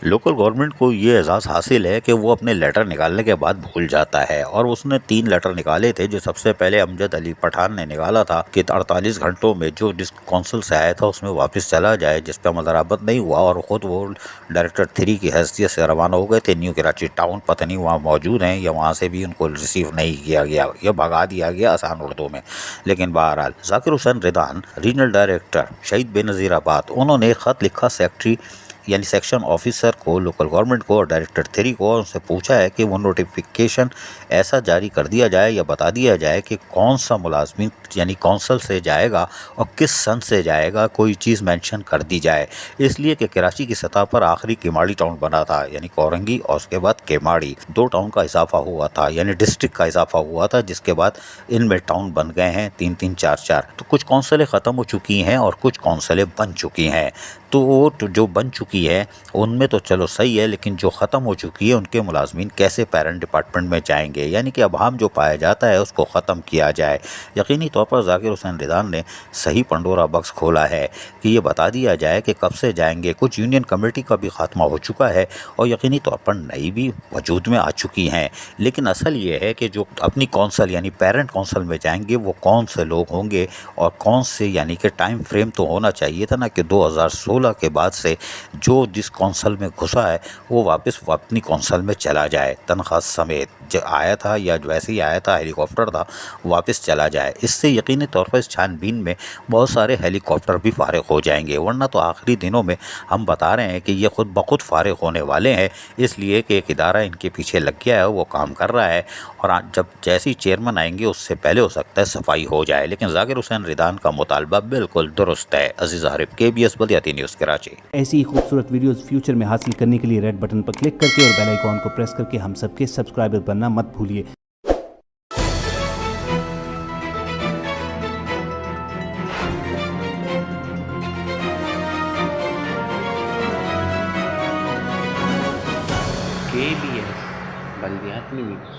Local government को ये एहसास हासिल है कि वो अपने लेटर निकालने के बाद भूल जाता है और उसने 3 लेटर निकाले थे। जो सबसे पहले अमजद अली पठान ने निकाला था कि 48 घंटों में जो जिस कौंसिल से आया था उसमें वापस चला जाए, जिस पर अमल दरामद नहीं हुआ और ख़ुद वो डायरेक्टर 3 की हैसियत से रवाना हो गए थे न्यू कराची टाउन। पता नहीं वहाँ मौजूद हैं या वहाँ से भी उनको रिसीव नहीं किया गया या भगा दिया गया आसान उर्दू में। लेकिन बहरहाल जाकिर हुसैन रिदान रीजनल डायरेक्टर शहीद बेनज़ीराबाद, उन्होंने एक ख़त लिखा सेक्रेटरी यानी सेक्शन ऑफिसर को, लोकल गवर्नमेंट को और डायरेक्टर 3 को, और उनसे पूछा है कि वो नोटिफिकेशन ऐसा जारी कर दिया जाए या बता दिया जाए कि कौन सा मुलाजमिन यानी कौंसल से जाएगा और किस सन से जाएगा, कोई चीज़ मेंशन कर दी जाए। इसलिए कि कराची की सतह पर आखिरी केमाड़ी टाउन बना था यानी कोरंगी और उसके बाद केमाड़ी, 2 टाउन का इजाफा हुआ था यानी डिस्ट्रिक्ट का इजाफा हुआ था, जिसके बाद इनमें टाउन बन गए हैं 3-3, 4-4। तो कुछ कौंसलें ख़त्म हो चुकी हैं और कुछ कौंसलें बन चुकी हैं। तो वो जो बन चुकी है उनमें तो चलो सही है, लेकिन जो ख़त्म हो चुकी है उनके मुलाजमीन कैसे पेरेंट डिपार्टमेंट में जाएंगे, यानी कि अब हम जो पाया जाता है उसको ख़त्म किया जाए। यकीनी तौर पर जाकिर हुसैन रिदान ने सही पंडोरा बक्स खोला है कि ये बता दिया जाए कि कब से जाएंगे। कुछ यूनियन कमेटी का भी खात्मा हो चुका है और यकीनी तौर पर नई भी वजूद में आ चुकी हैं, लेकिन असल ये है कि जो अपनी कौंसल यानी पेरेंट कौंसल में जाएंगे वो कौन से लोग होंगे और कौन से, यानी कि टाइम फ्रेम तो होना चाहिए था ना कि 2016 के बाद से जो जिस कौंसल में घुसा है वो वापस अपनी कौंसल में चला जाए, तनख्वाह समेत जो आया था या वैसे ही आया था हेलीकॉप्टर था वापस चला जाए। इससे यकीनी तौर पर इस छानबीन में बहुत सारे हेलीकॉप्टर भी फारिग हो जाएंगे, वरना तो आखिरी दिनों में हम बता रहे हैं कि ये खुद ब खुद फारिग होने वाले हैं, इसलिए कि एक इदारा इनके पीछे लग गया है, वो काम कर रहा है और जब जैसे ही चेयरमैन आएंगे उससे पहले हो सकता है सफाई हो जाए। लेकिन जाकिर हुसैन रिदान का मुतालबा बिल्कुल दुरुस्त है। अजीज़ आरिफ, KBS बल्दियाती न्यूज़ कराची। ऐसी ही खूबसूरत वीडियोस फ्यूचर में हासिल करने के लिए रेड बटन पर क्लिक करके और बेल आइकॉन को प्रेस करके हम सबके सब्सक्राइबर बनना मत भूलिए। KBS बल्दियाती न्यूज़।